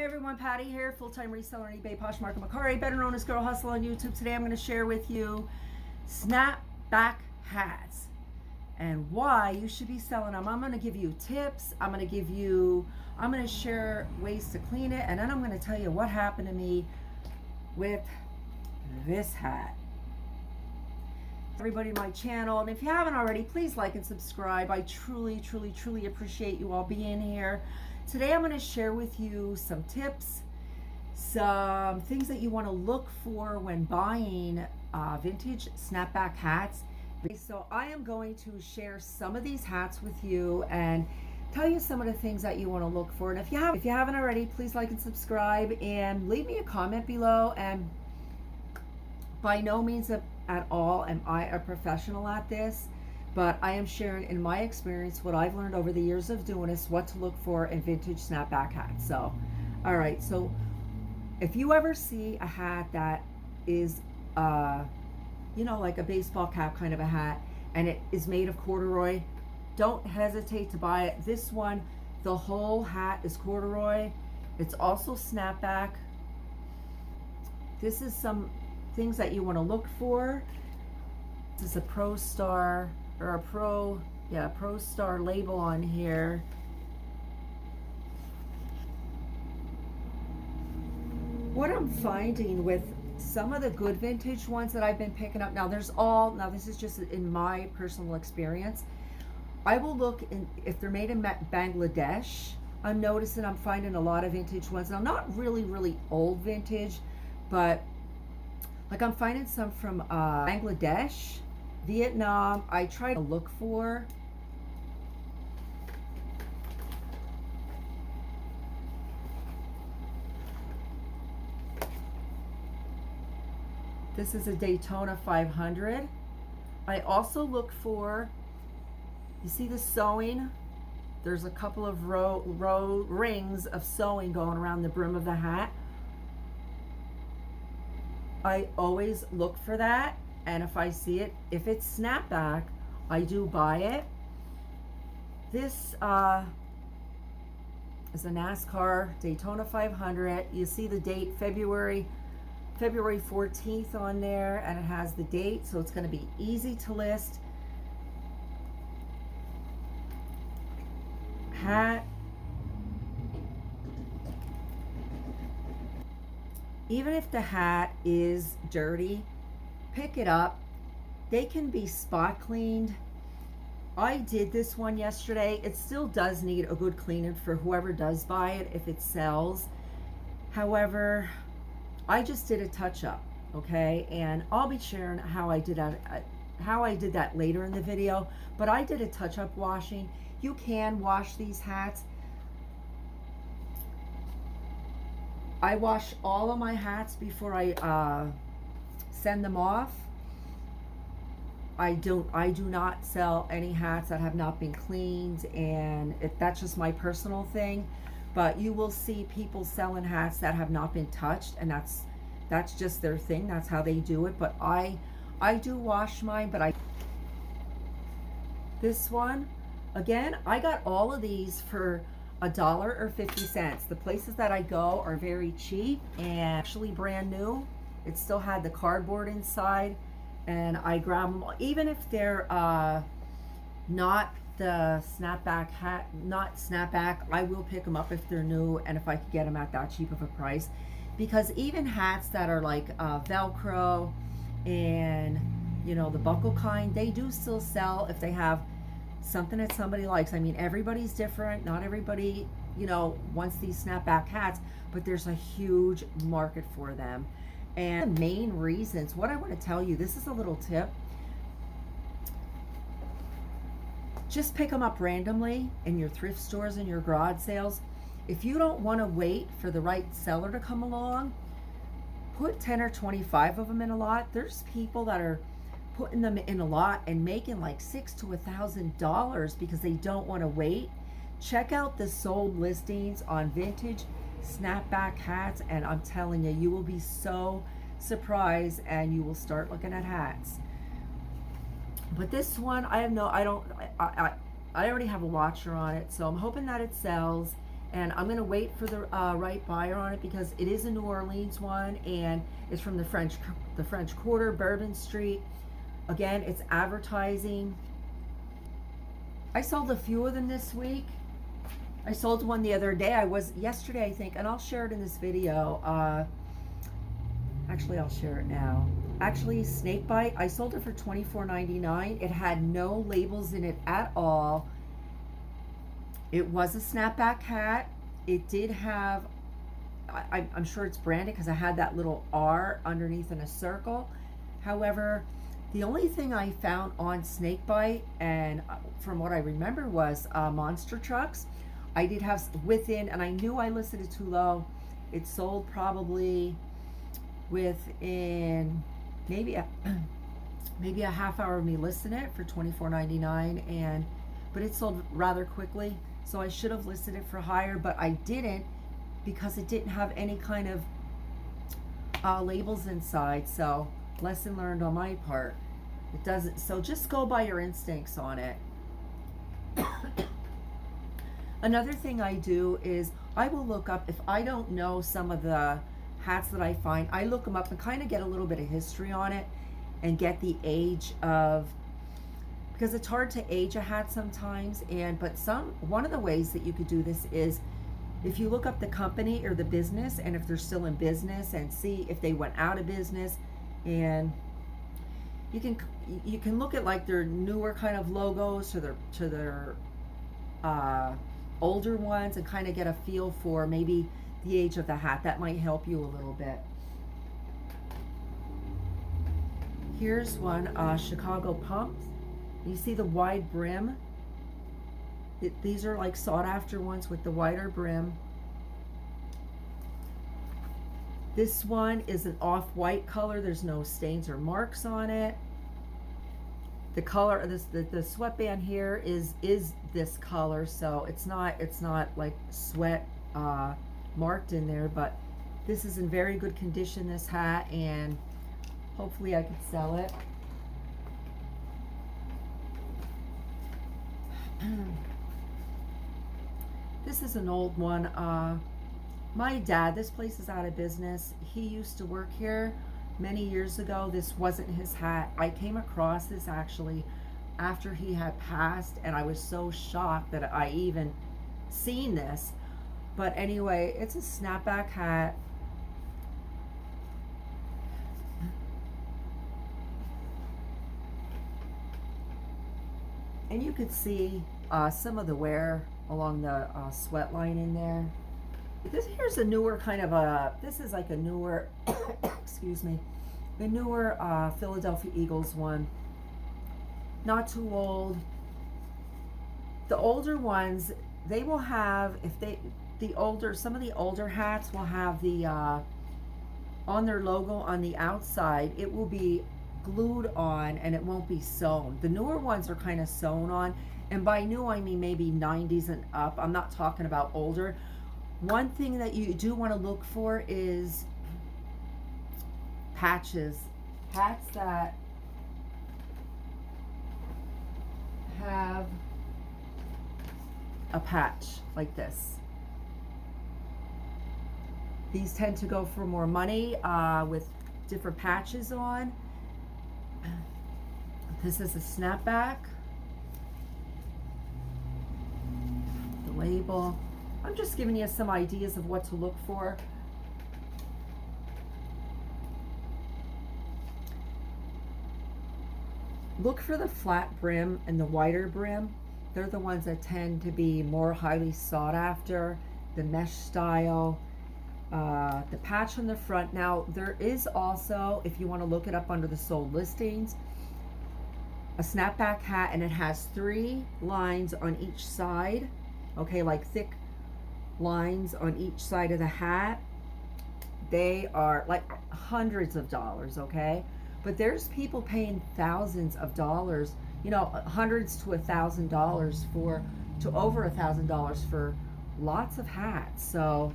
Hey everyone, Patty here, full-time reseller on eBay, Poshmark, and Macari, better known as Girl Hustle on YouTube. Today I'm going to share with you snapback hats and why you should be selling them. I'm going to give you tips, I'm going to share ways to clean it, and then I'm going to tell you what happened to me with this hat. Everybody in my channel, and if you haven't already, please like and subscribe. I truly appreciate you all being here. Today I'm going to share with you some tips, some things that you want to look for when buying vintage snapback hats. So I am going to share some of these hats with you and tell you some of the things that you want to look for. And if you haven't already, please like and subscribe and leave me a comment below. And by no means at all am I a professional at this, but I am sharing in my experience what I've learned over the years of doing this, what to look for in vintage snapback hats. So, all right, so if you ever see a hat that is, you know, like a baseball cap kind of a hat, and it is made of corduroy, don't hesitate to buy it. This one, the whole hat is corduroy. It's also snapback. This is some things that you want to look for. This is a Pro Star, or a Pro Star label on here. What I'm finding with some of the good vintage ones that I've been picking up, now this is just in my personal experience, I will look in, if they're made in Bangladesh, I'm finding a lot of vintage ones. Now, not really old vintage, but like I'm finding some from Bangladesh, Vietnam. I try to look for. This is a Daytona 500. I also look for, you see the sewing? There's a couple of rings of sewing going around the brim of the hat. I always look for that, and if I see it, if it's snapback, I do buy it. This is a NASCAR Daytona 500. You see the date, February 14th on there, and it has the date, so it's going to be easy to list. Hat. Even if the hat is dirty, pick it up. They can be spot cleaned. I did this one yesterday. It still does need a good cleaning for whoever does buy it if it sells. However, I just did a touch-up, okay? And I'll be sharing how I did that later in the video. But I did a touch-up washing. You can wash these hats. I wash all of my hats before I send them off. I do not sell any hats that have not been cleaned, and that's just my personal thing. But you will see people selling hats that have not been touched, and that's just their thing. That's how they do it. But I do wash mine. But this one, again, I got all of these for $1 or 50 cents. The places that I go are very cheap and actually brand new. It still had the cardboard inside, and I grab them, even if they're not the snapback hat, not snapback. I will pick them up if they're new, and if I could get them at that cheap of a price, because even hats that are like Velcro and, you know, the buckle kind, they do still sell if they have something that somebody likes. I mean, everybody's different. Not everybody, you know, wants these snapback hats, but there's a huge market for them. And the main reasons, what I want to tell you, this is a little tip. Just pick them up randomly in your thrift stores and your garage sales. If you don't want to wait for the right seller to come along, put 10 or 25 of them in a lot. There's people that are putting them in a lot and making like $600 to $1,000 because they don't want to wait. Check out the sold listings on vintage snapback hats, and I'm telling you, you will be so surprised, and you will start looking at hats. But this one, I already have a watcher on it, so I'm hoping that it sells. and I'm gonna wait for the right buyer on it because it is a New Orleans one, and it's from the French Quarter, Bourbon Street. Again, it's advertising. I sold a few of them this week. I sold one the other day. Yesterday, I think, and I'll share it in this video. Actually, I'll share it now. Actually, Snakebite, I sold it for $24.99. It had no labels in it at all. It was a snapback hat. It did have, I'm sure it's branded because I had that little R underneath in a circle. However, the only thing I found on Snakebite, and from what I remember, was monster trucks. I did have within, and I knew I listed it too low. It sold probably within maybe a half hour of me listing it for $24.99, but it sold rather quickly. So I should have listed it for higher, but I didn't because it didn't have any kind of labels inside. So lesson learned on my part. It doesn't. So just go by your instincts on it. Another thing I do is I will look up, if I don't know some of the hats that I find, I look them up and kind of get a little bit of history on it and get the age of, because it's hard to age a hat sometimes. But one of the ways that you could do this is if you look up the company or the business, and if they're still in business, and see if they went out of business, and you can look at like their newer kind of logos to their older ones, and kind of get a feel for maybe the age of the hat. That might help you a little bit. Here's one, Chicago Pumps. You see the wide brim? These are like sought after ones with the wider brim. This one is an off-white color. There's no stains or marks on it. The color, the sweatband here is this color, so it's not like sweat marked in there, but this is in very good condition, this hat, and hopefully I could sell it. This is an old one. My dad, this place is out of business. He used to work here many years ago. This wasn't his hat. I came across this actually after he had passed, and I was so shocked that I even seen this. But anyway, it's a snapback hat. And you could see some of the wear along the sweat line in there. Here's a newer kind of this is like a newer, excuse me, the newer Philadelphia Eagles one. Not too old. The older ones, they will have, some of the older hats will have the, on their logo on the outside, it will be glued on and it won't be sewn. The newer ones are kind of sewn on, and by new I mean maybe 90s and up. I'm not talking about older. One thing that you do want to look for is patches. Hats that have a patch like this. These tend to go for more money with different patches on. This is a snapback. The label. I'm just giving you some ideas of what to look for. Look for the flat brim and the wider brim. They're the ones that tend to be more highly sought after. The mesh style. The patch on the front. Now, there is also, if you want to look it up under the sold listings, a snapback hat, and it has 3 lines on each side. Okay, like thick lines on each side of the hat. They are like hundreds of dollars, okay? But there's people paying thousands of dollars, you know, hundreds to $1,000 to over $1,000 for lots of hats. So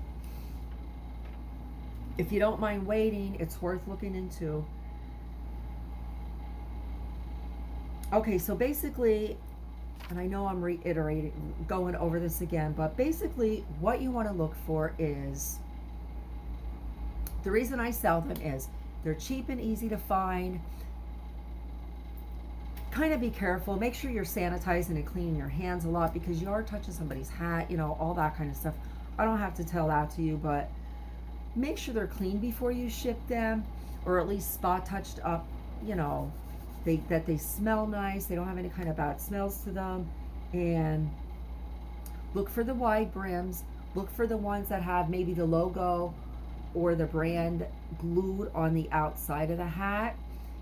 if you don't mind waiting, it's worth looking into. Okay, so basically and I know I'm reiterating, going over this again, but basically what you want to look for is, the reason I sell them is they're cheap and easy to find. Kind of be careful. Make sure you're sanitizing and cleaning your hands a lot, because you are touching somebody's hat, you know, all that kind of stuff. I don't have to tell that to you, but make sure they're clean before you ship them, or at least spot touched up, you know, that they smell nice. They don't have any kind of bad smells to them. And look for the wide brims. Look for the ones that have maybe the logo or the brand glued on the outside of the hat.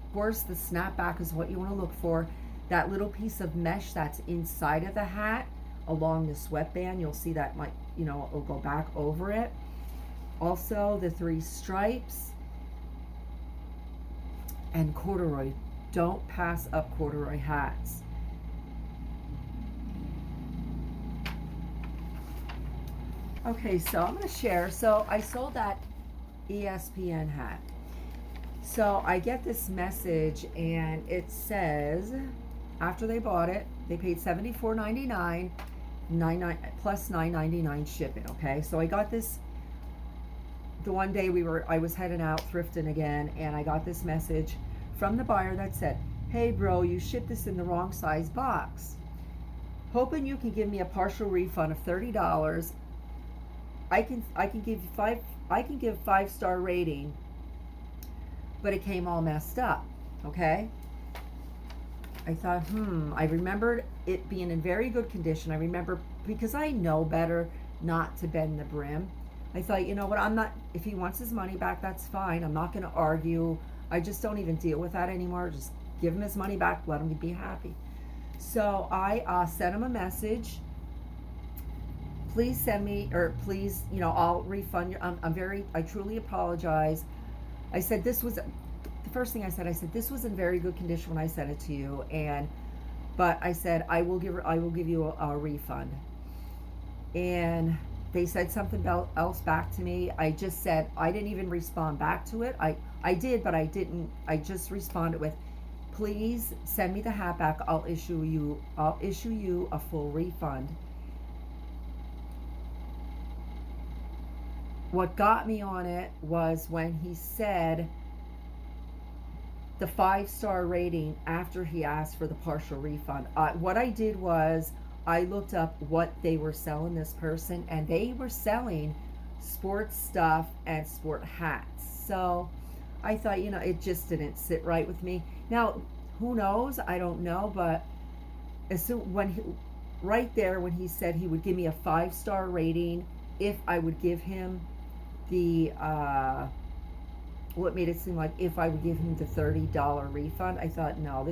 Of course, the snapback is what you want to look for. That little piece of mesh that's inside of the hat along the sweatband, you'll see that might, you know, it'll go back over it. Also, the 3 stripes and corduroy. Don't pass up corduroy hats. Okay, so I'm going to share. So I sold that ESPN hat. So I get this message, and it says, after they bought it, they paid $74.99 plus $9.99 shipping. Okay, so I got this the one day I was heading out thrifting again, and I got this message from the buyer that said, "Hey bro, you shipped this in the wrong size box. Hoping you can give me a partial refund of $30. I can give you I can give 5-star rating, but it came all messed up." Okay. I thought, I remembered it being in very good condition. I remember, because I know better not to bend the brim. I thought, you know what, I'm not, if he wants his money back, that's fine. I'm not going to argue. I just don't even deal with that anymore. Just give him his money back, let him be happy. So I sent him a message. Please send me, or please, you know, I'll refund you. I truly apologize. I said this was, the first thing I said, this was in very good condition when I sent it to you, but I said, I will give you a refund. And they said something else back to me. I just said, I didn't even respond back to it. I did, but I didn't. I just responded with, please send me the hat back. I'll issue you a full refund. What got me on it was when he said the 5-star rating after he asked for the partial refund. What I did was I looked up what they were selling this person, and they were selling sports stuff and sport hats. So I thought, you know, it just didn't sit right with me. Now, who knows? I don't know, but as soon right there when he said he would give me a 5-star rating if I would give him the what made it seem like if I would give him the $30 refund, I thought, no,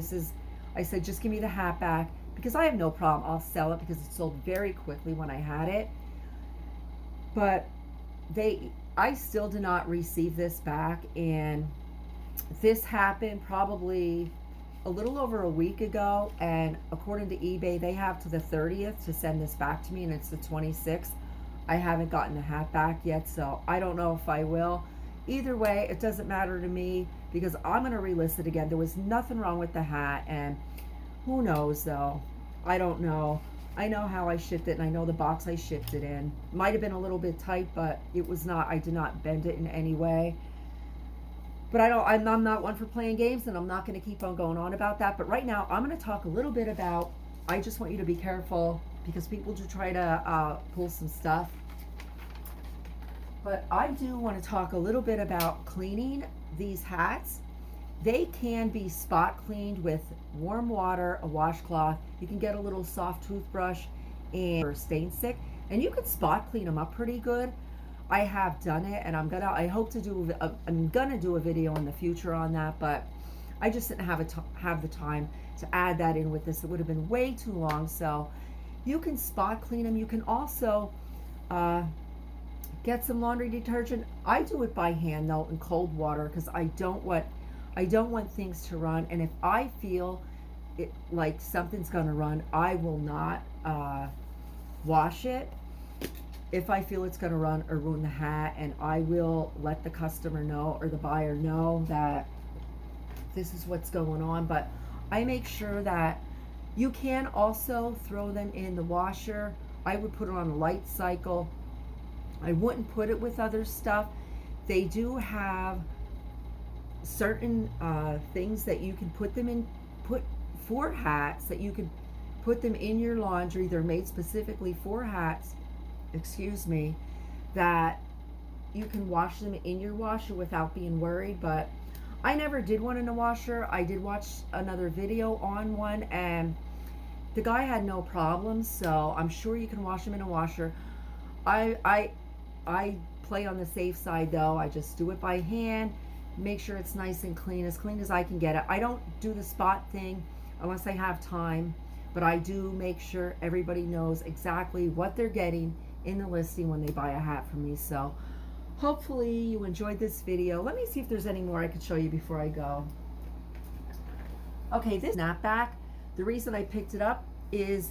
I said, just give me the hat back, because I have no problem. I'll sell it, because it sold very quickly when I had it. But I still did not receive this back, and this happened probably a little over a week ago, and according to eBay, they have to the 30th to send this back to me, and it's the 26th. I haven't gotten the hat back yet, so I don't know if I will. Either way, it doesn't matter to me, because I'm going to relist it again. There was nothing wrong with the hat, and who knows, though. I don't know. I know how I shipped it, and I know the box I shipped it in. Might have been a little bit tight, but it was not. I did not bend it in any way. But I'm not one for playing games, and I'm not going to keep on going on about that. But right now, I'm going to talk a little bit about, I just want you to be careful, because people do try to pull some stuff. But I do want to talk a little bit about cleaning these hats. They can be spot cleaned with warm water, a washcloth. You can get a little soft toothbrush and stain stick, and you can spot clean them up pretty good. I have done it, and I'm gonna do a video in the future on that, but I just didn't have the time to add that in with this. It would have been way too long. So you can spot clean them. You can also get some laundry detergent. I do it by hand though, in cold water, because I don't want things to run. And if I feel it like something's gonna run, I will not wash it if I feel it's gonna run or ruin the hat, and I will let the customer know or the buyer know that this is what's going on. But I make sure that You can also throw them in the washer. I would put it on a light cycle. I wouldn't put it with other stuff. They do have certain things that you can put them in, for hats, that you could put them in your laundry. They're made specifically for hats, excuse me, that you can wash them in your washer without being worried. But I never did one in a washer. I did watch another video on one, and the guy had no problems, so I'm sure you can wash them in a washer. I play on the safe side though. I just do it by hand, make sure it's nice and clean as I can get it. I don't do the spot thing unless I have time, but I do make sure everybody knows exactly what they're getting in the listing when they buy a hat from me. So hopefully you enjoyed this video. Let me see if there's any more I could show you before I go. Okay, this snapback, the reason I picked it up is,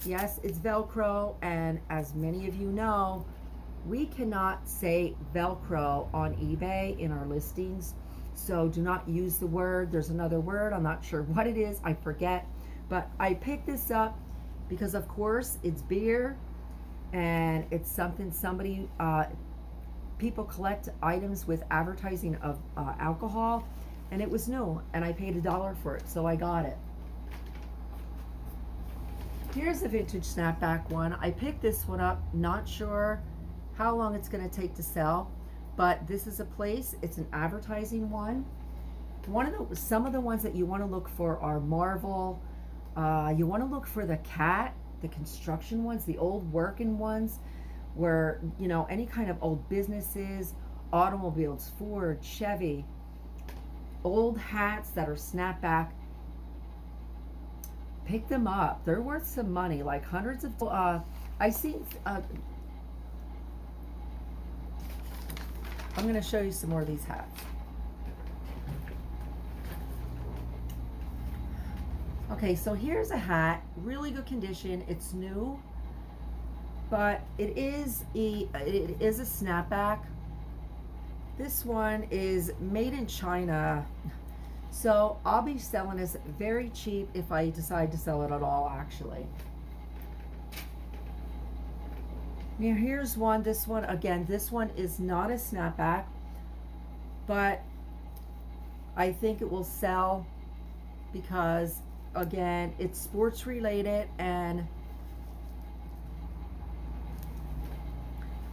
yes, it's Velcro, and as many of you know, we cannot say Velcro on eBay in our listings, so do not use the word. There's another word, I'm not sure what it is, I forget, but I picked this up because of course it's beer, and it's something somebody, people collect items with advertising of alcohol, and it was new, and I paid $1 for it, so I got it. Here's a vintage snapback one. I picked this one up, not sure how long it's going to take to sell, but this is a place, it's an advertising one. Some of the ones that you want to look for are Marvel. You want to look for the cat, the construction ones, the old working ones, where, you know, any kind of old businesses, automobiles, Ford, Chevy, old hats that are snapback. Pick them up. They're worth some money, like hundreds of, I see, I'm going to show you some more of these hats. Okay, so here's a hat, really good condition. It's new, but it is a snapback. This one is made in China, so I'll be selling this very cheap if I decide to sell it at all, actually. Now here's one, this one, again, this one is not a snapback, but I think it will sell because, again, it's sports related, and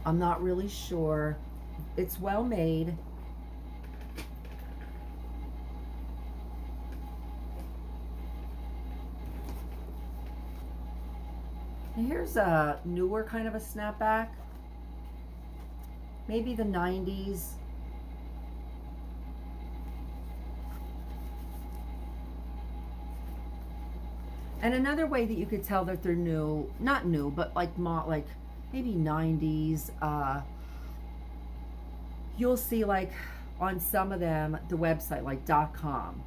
I'm not really sure. It's well made. Here's a newer kind of a snapback, maybe the 90s. And another way that you could tell that they're new, not new, but like maybe 90s, you'll see like on some of them, the website, like .com.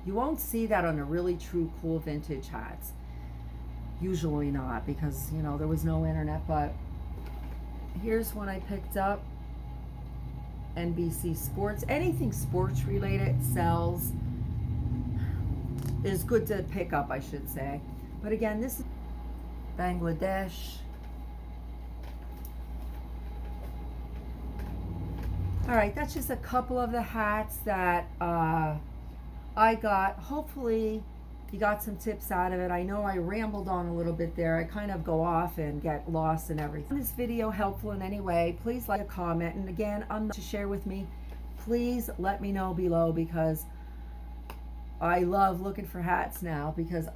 You won't see that on a really true cool vintage hats. Usually not, because, you know, there was no internet. But here's one I picked up, NBC Sports. Anything sports related sells, is good to pick up, I should say. But again, this is Bangladesh. All right, that's just a couple of the hats that I got. Hopefully you got some tips out of it. I know I rambled on a little bit there. I kind of go off and get lost in everything. Is this video helpful in any way? Please like a comment. And again, to share with me, please let me know below, because I love looking for hats now, because